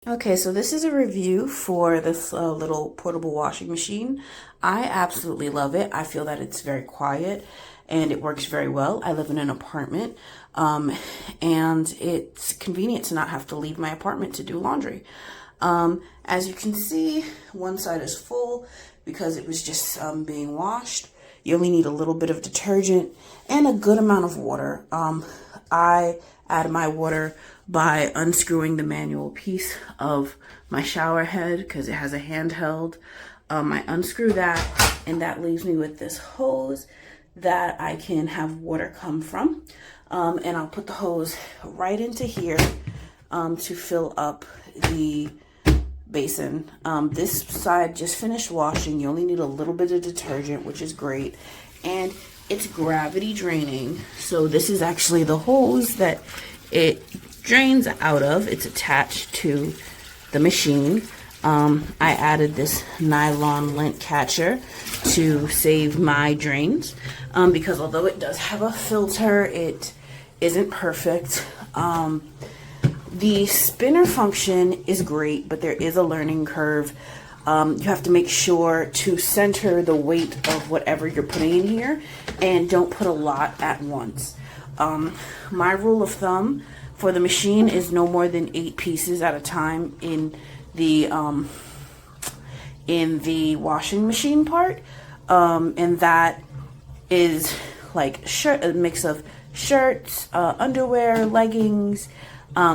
Okay, so this is a review for this little portable washing machine. I absolutely love it. I feel that it's very quiet and it works very well. I live in an apartment, and it's convenient to not have to leave my apartment to do laundry. As you can see, one side is full because it was just being washed. You only need a little bit of detergent and a good amount of water. I add my water by unscrewing the manual piece of my shower head because it has a handheld. I unscrew that, and that leaves me with this hose that I can have water come from. And I'll put the hose right into here to fill up the basin. This side just finished washing. You only need a little bit of detergent, which is great. And it's gravity draining. So this is actually the hose that it drains out of. It's attached to the machine. I added this nylon lint catcher to save my drains because although it does have a filter, it isn't perfect. The spinner function is great, but there is a learning curve. You have to make sure to center the weight of whatever you're putting in here and don't put a lot at once. My rule of thumb for the machine is no more than 8 pieces at a time in the washing machine part. And that is like a mix of shirts, underwear, leggings,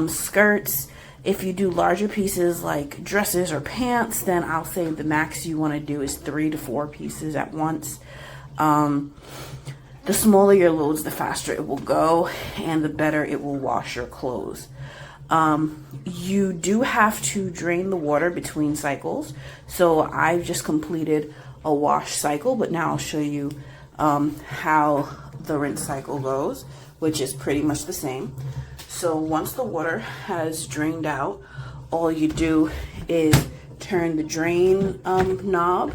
skirts. If you do larger pieces like dresses or pants, then I'll say the max you want to do is 3 to 4 pieces at once. The smaller your loads, the faster it will go and the better it will wash your clothes. You do have to drain the water between cycles. So I've just completed a wash cycle, but now I'll show you how the rinse cycle goes, which is pretty much the same. So once the water has drained out, all you do is turn the drain knob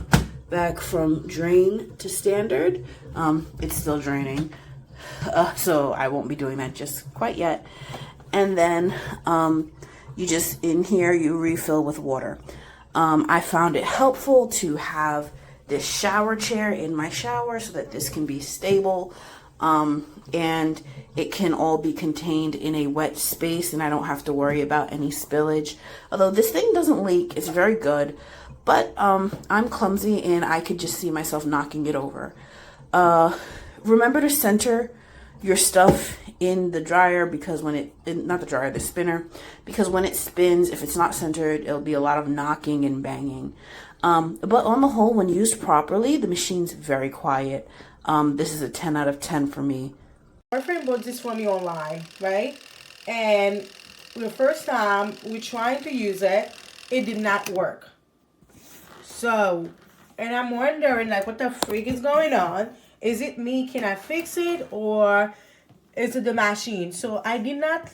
back from drain to standard. It's still draining, so I won't be doing that just quite yet. And then you just, in here, you refill with water. I found it helpful to have this shower chair in my shower so that this can be stable. And it can all be contained in a wet space and I don't have to worry about any spillage. Although this thing doesn't leak, it's very good, but I'm clumsy and I could just see myself knocking it over. Remember to center your stuff in the dryer because the spinner, because when it spins, if it's not centered, it'll be a lot of knocking and banging. But on the whole, when used properly, the machine's very quiet. This is a 10 out of 10 for me. My friend bought this for me online, right? And the first time we tried to use it, it did not work. So, and I'm wondering, like, what the freak is going on? Is it me? Can I fix it? Or is it the machine? So I did not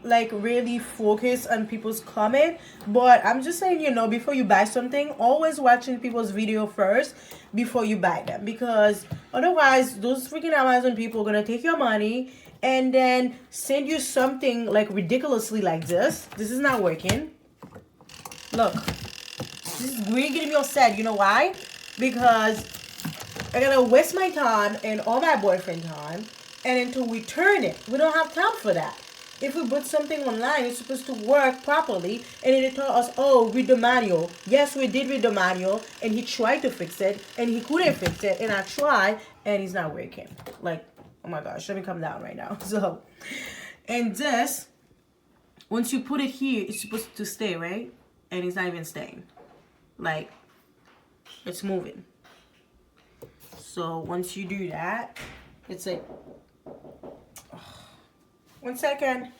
like really focus on people's comment, but I'm just saying, before you buy something, always watching people's video first before you buy them, because otherwise those freaking Amazon people are gonna take your money and then send you something like ridiculously like this. This is not working. Look, this is really getting me upset. You know why? Because I gotta waste my time and all my boyfriend time, and then to return it, we don't have time for that. If we put something online, it's supposed to work properly, and then they tell us, oh, read the manual. Yes, we did read the manual, and he tried to fix it, and he couldn't fix it, and I tried, and it's not working. Like, oh my gosh, let me calm down right now. So, and this, once you put it here, it's supposed to stay, right? And it's not even staying. Like, it's moving. So, once you do that, it's like, 1 second.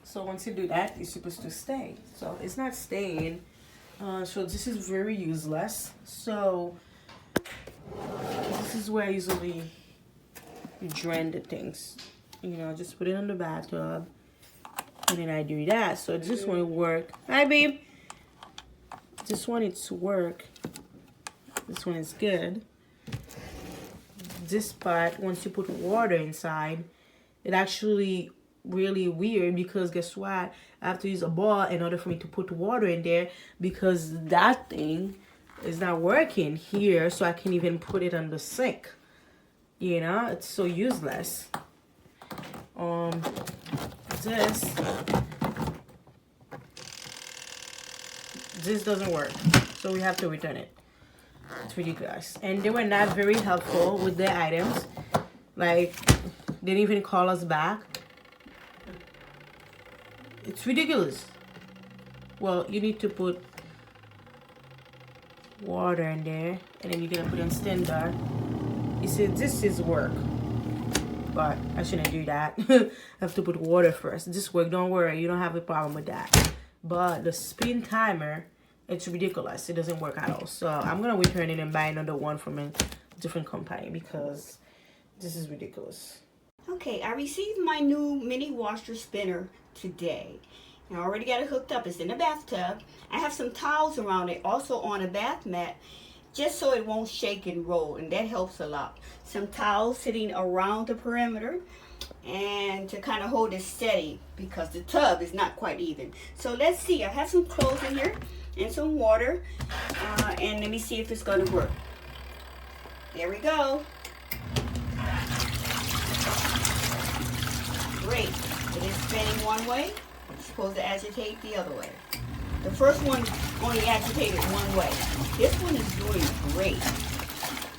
So once you do that, it's supposed to stay. So it's not staying. So this is very useless. So this is where I usually drain the things. Just put it in the bathtub. And then I do that. So this one will work. Hi, babe. Just want it to work. This one is good. This part, once you put water inside, it actually really weird because guess what? I have to use a ball in order for me to put water in there because that thing is not working here, so I can't even put it on the sink. You know, it's so useless. This doesn't work, so we have to return it. It's ridiculous. And they were not very helpful with their items. Like, they didn't even call us back. It's ridiculous. Well, you need to put water in there, and then you're gonna put it on standard. You see, this is work, but I shouldn't do that. I have to put water first. This work, don't worry, you don't have a problem with that. But the spin timer, it's ridiculous. It doesn't work at all. So I'm gonna return it and buy another one from a different company because this is ridiculous. Okay, I received my new mini washer spinner today. I already got it hooked up. It's in the bathtub. I have some towels around it, also on a bath mat, just so it won't shake and roll, and that helps a lot. Some towels sitting around the perimeter and to kind of hold it steady because the tub is not quite even. So let's see. I have some clothes in here and some water, and let me see if it's going to work. There we go. Great. It is spinning one way. It's supposed to agitate the other way. The first one only agitated one way. This one is doing great.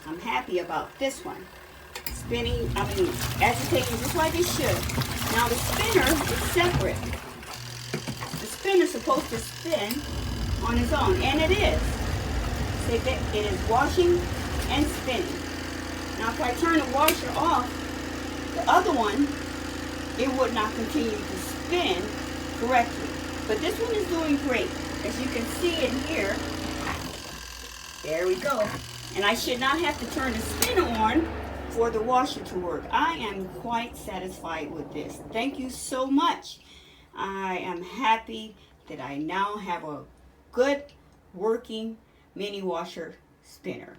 I'm happy about this one. Agitating just like it should. Now the spinner is separate. The spinner is supposed to spin on its own, and it is. See that it is washing and spinning. Now if I turn the washer off, the other one, it would not continue to spin correctly. But this one is doing great. As you can see in here, there we go. And I should not have to turn the spinner on for the washer to work. I am quite satisfied with this. Thank you so much. I am happy that I now have a good working mini washer spinner.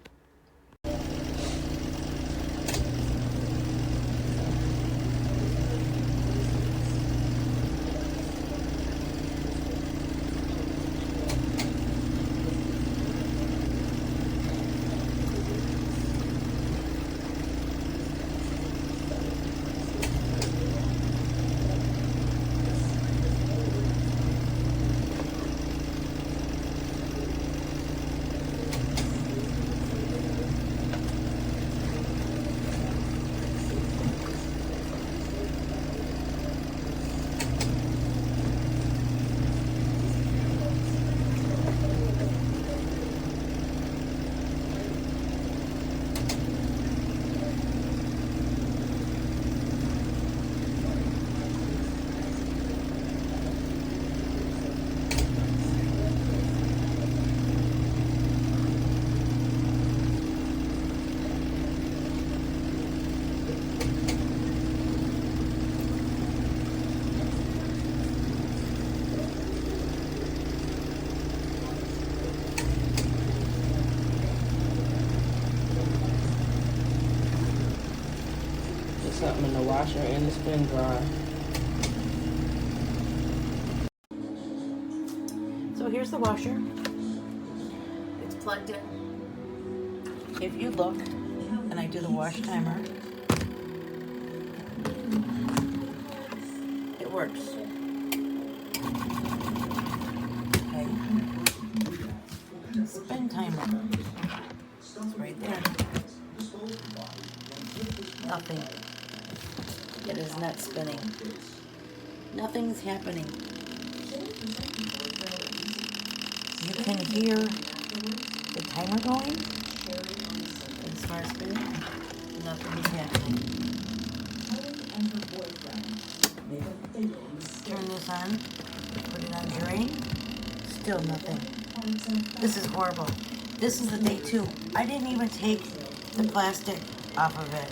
Something in the washer and the spin dryer. So here's the washer. It's plugged in. If you look, and I do the wash timer, it works. Okay. Spin timer. It's right there. Nothing. It is not spinning. Nothing's happening. You can hear the timer going. As far as spinning, nothing's happening. Turn this on. Put it on drain. Still nothing. This is horrible. This is the day 2. I didn't even take the plastic off of it.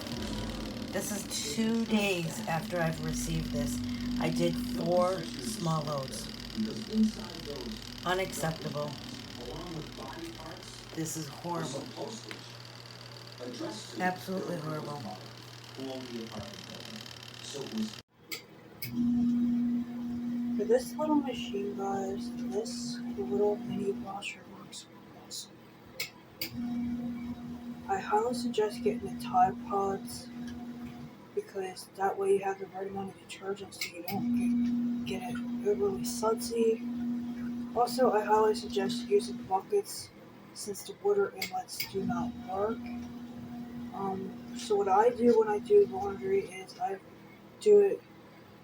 This is 2 days after I've received this. I did 4 small loads. Unacceptable. This is horrible. Absolutely horrible. For this little machine, guys, this little mini washer works awesome. I highly suggest getting the Tide Pods because that way you have the right amount of detergent so you don't get it overly sudsy. Also, I highly suggest using buckets since the water inlets do not work. So what I do when I do laundry is I do it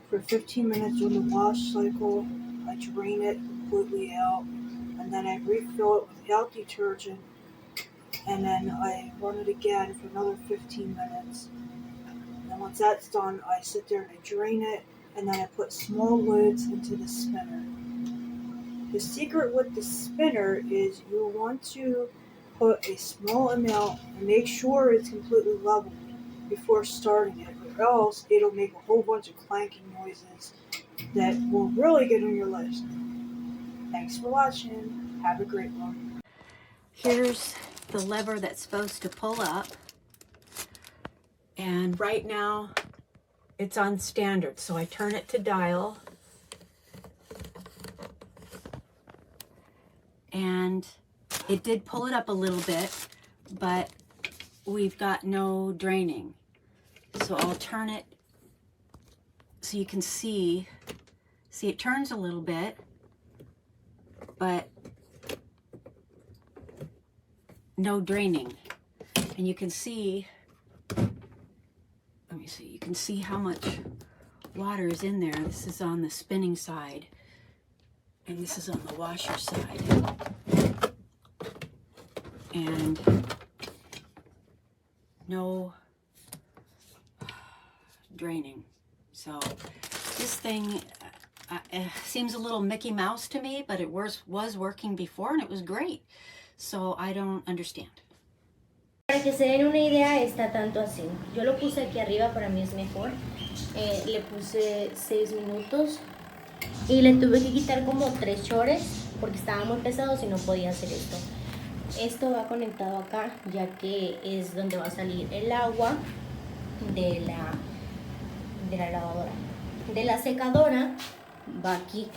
for 15 minutes on the wash cycle. I drain it completely out, and then I refill it without detergent, and then I run it again for another 15 minutes. And once that's done, I sit there and I drain it, and then I put small lids into the spinner. The secret with the spinner is you want to put a small amount and make sure it's completely level before starting it, or else it'll make a whole bunch of clanking noises that will really get on your list. Thanks for watching. Have a great one. Here's the lever that's supposed to pull up. And right now it's on standard. So I turn it to dial. And it did pull it up a little bit, but we've got no draining. So I'll turn it so you can see it turns a little bit, but no draining. And you can see, let me see, you can see how much water is in there. This is on the spinning side, and this is on the washer side. And no draining. So this thing seems a little Mickey Mouse to me, but it was working before and it was great. So I don't understand. Para que se den una idea, está tanto así. Yo lo puse aquí arriba, para mí es mejor. Le puse 6 minutos y le tuve que quitar como 3 chores porque estaba muy pesado y no podía hacer esto. Esto va conectado acá, ya que es donde va a salir el agua de la lavadora. De la secadora va aquí.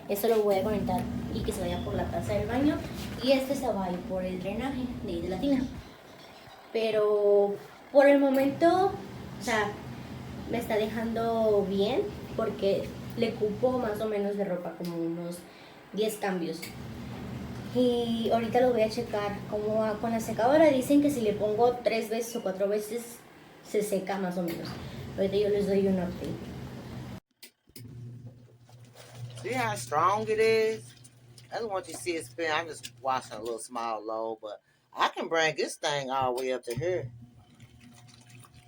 Esto lo voy a conectar y que se vaya por la taza del baño, y este se va a ir por el drenaje de ahí de la tina. Pero por el momento, o sea, me está dejando bien porque le cupo más o menos de ropa, como unos 10 cambios. Y ahorita lo voy a checar cómo va con la secadora. Dicen que si le pongo 3 veces o 4 veces se seca más o menos. Ahorita yo les doy un update. See how strong it is? I don't want you to see it spin. I'm just washing a little small load, but I can bring this thing all the way up to here.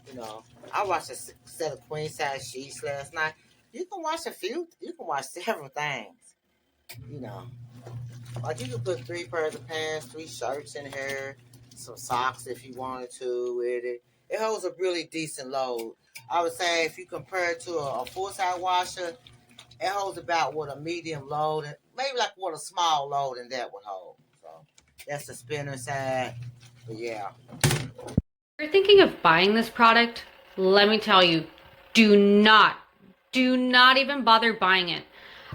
You know, I washed a set of queen size sheets last night. You can wash several things. You know, like you can put 3 pairs of pants, 3 shirts in here, some socks if you wanted to with it. It holds a really decent load. I would say if you compare it to a full-size washer, it holds about what a medium load, maybe like what a small load in that would hold. So that's the spinner side. But yeah. If you're thinking of buying this product, let me tell you, do not even bother buying it.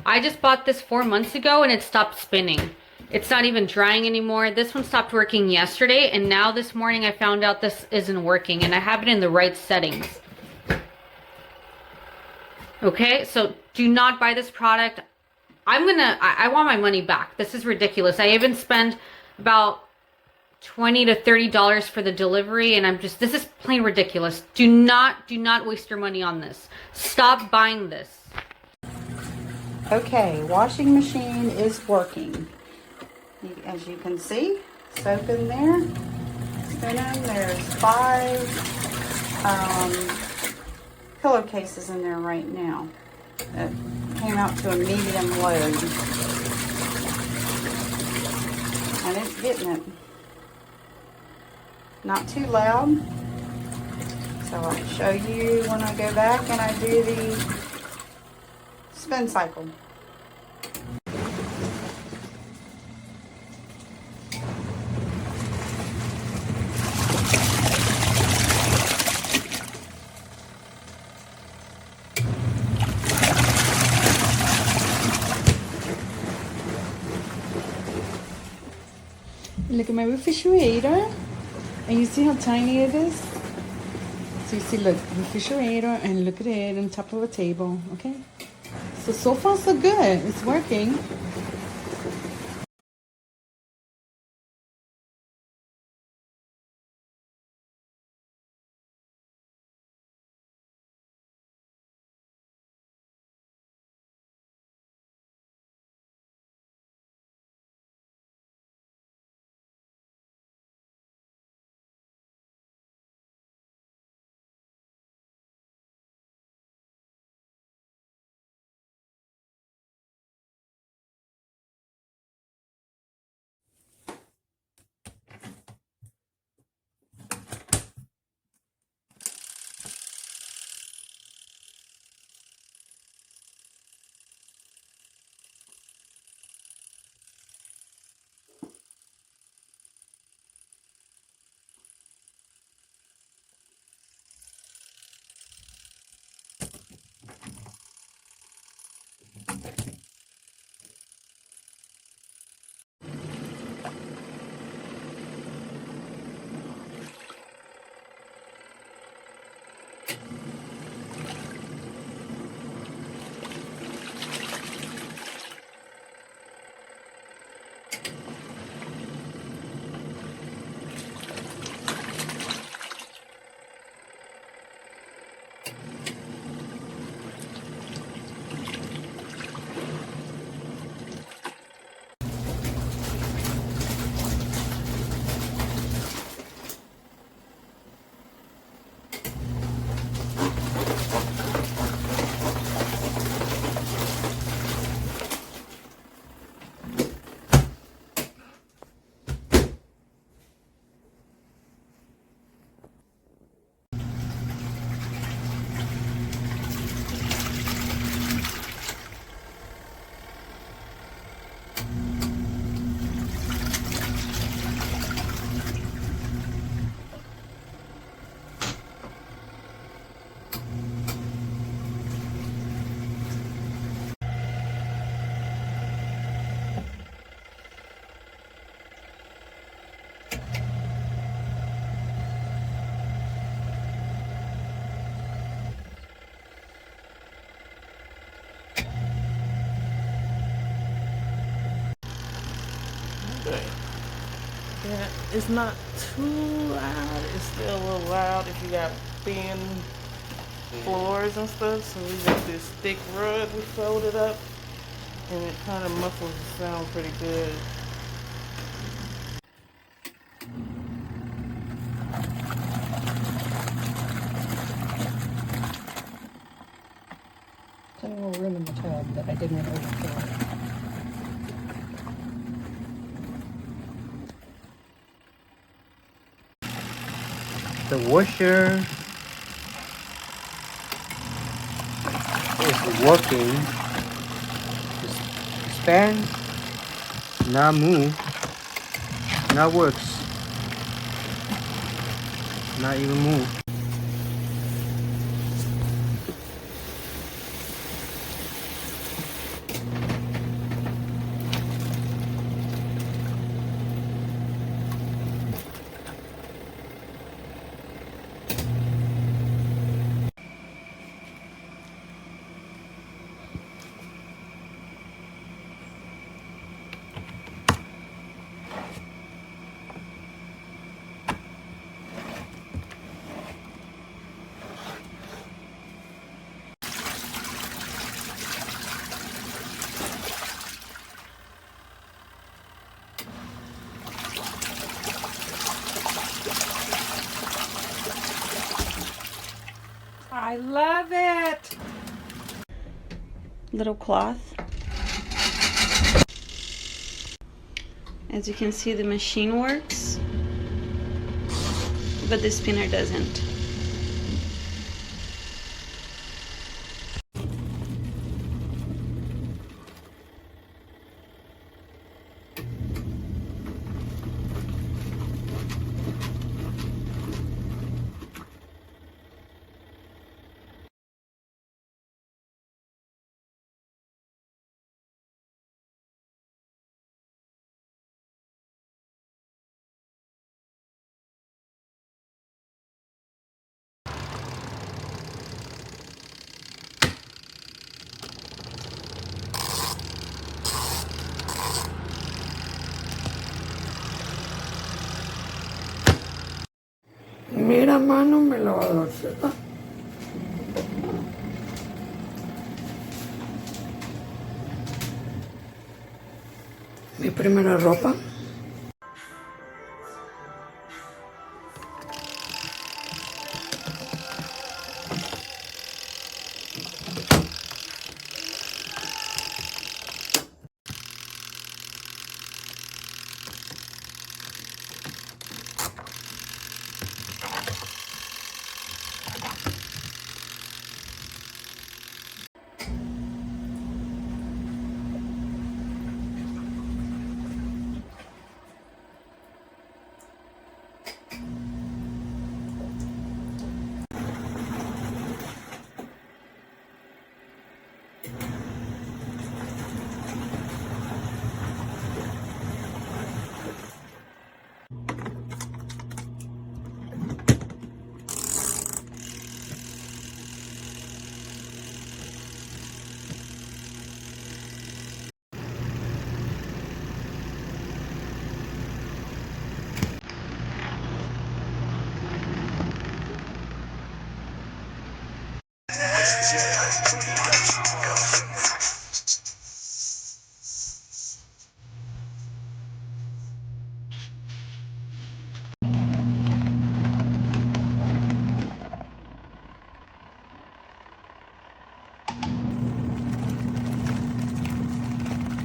I just bought this 4 months ago and it stopped spinning. It's not even drying anymore. This one stopped working yesterday, and now this morning I found out this isn't working, and I have it in the right settings. Okay, so do not buy this product. I want my money back. This is ridiculous. I even spent about $20 to $30 for the delivery, and this is plain ridiculous. Do not waste your money on this. Stop buying this. Okay, washing machine is working. As you can see, soap in there, spinning. There's 5 pillowcases in there right now. It came out to a medium load, and it's getting it. Not too loud. So I'll show you when I go back and I do the spin cycle. look at my refrigerator. And you see how tiny it is? So you see, look, refrigerator, and look at it on top of a table, okay? So far so good. It's working. Yeah, it's not too loud. It's still a little loud if you got thin floors and stuff. So we got this thick rug we folded up, and it kind of muffles the sound pretty good. There's a little room in the tub that I didn't overfill. The washer is working. The stand now move, now works, not even move. I love it. Little cloth. As you can see, the machine works, but the spinner doesn't. Mira, mano, me lavadora. Mi primera ropa.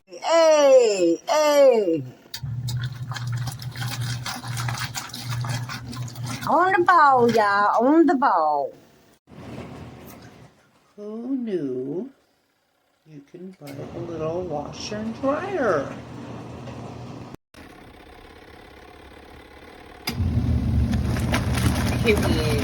Hey, hey. On the ball, y'all. On the ball. Who knew you can buy a little washer and dryer? Period.